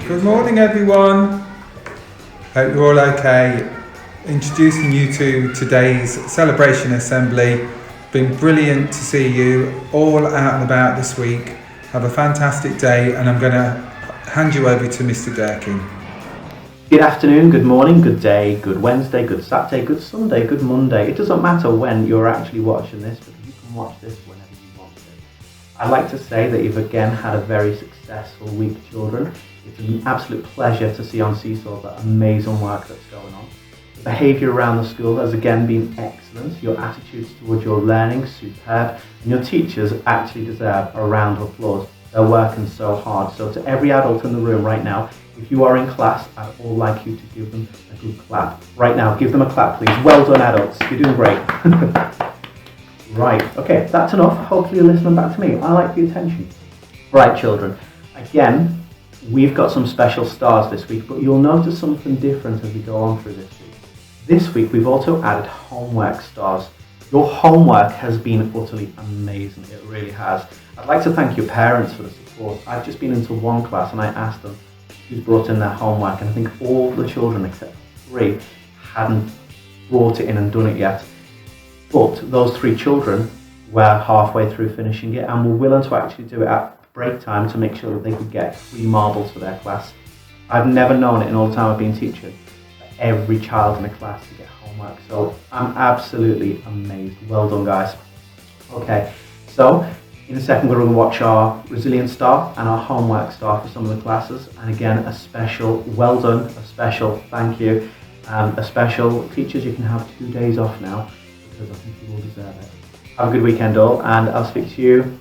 Good morning, everyone. Hope you're all okay. Introducing you to today's celebration assembly. Been brilliant to see you all out and about this week. Have a fantastic day, and I'm going to hand you over to Mr. Durkin. Good afternoon, good morning, good day, good Wednesday, good Saturday, good Sunday, good Monday. It doesn't matter when you're actually watching this, because you can watch this whenever you want to. I'd like to say that you've again had a very successful week, children. It's an absolute pleasure to see on Seesaw the amazing work that's going on. The behaviour around the school has again been excellent. Your attitudes towards your learning, superb, and your teachers actually deserve a round of applause. They're working so hard. So to every adult in the room right now, if you are in class, I'd all like you to give them a good clap. Right now, give them a clap, please. Well done, adults. You're doing great. Right, okay, that's enough. Hopefully you're listening back to me. I like the attention. Right, children. Again, we've got some special stars this week, but you'll notice something different as we go on through this week. This week, we've also added homework stars. Your homework has been utterly amazing. It really has. I'd like to thank your parents for the support. I've just been into one class and I asked them who's brought in their homework, and I think all the children except 3 hadn't brought it in and done it yet. But those 3 children were halfway through finishing it and were willing to actually do it at break time to make sure that they could get free marbles for their class. I've never known it in all the time I've been teaching, for every child in the class to get homework. So I'm absolutely amazed. Well done, guys. Okay, so in a second we're going to watch our resilience star and our homework star for some of the classes. And again, a special well done, a special thank you, a special teachers, you can have 2 days off now because I think you all deserve it. Have a good weekend all, and I'll speak to you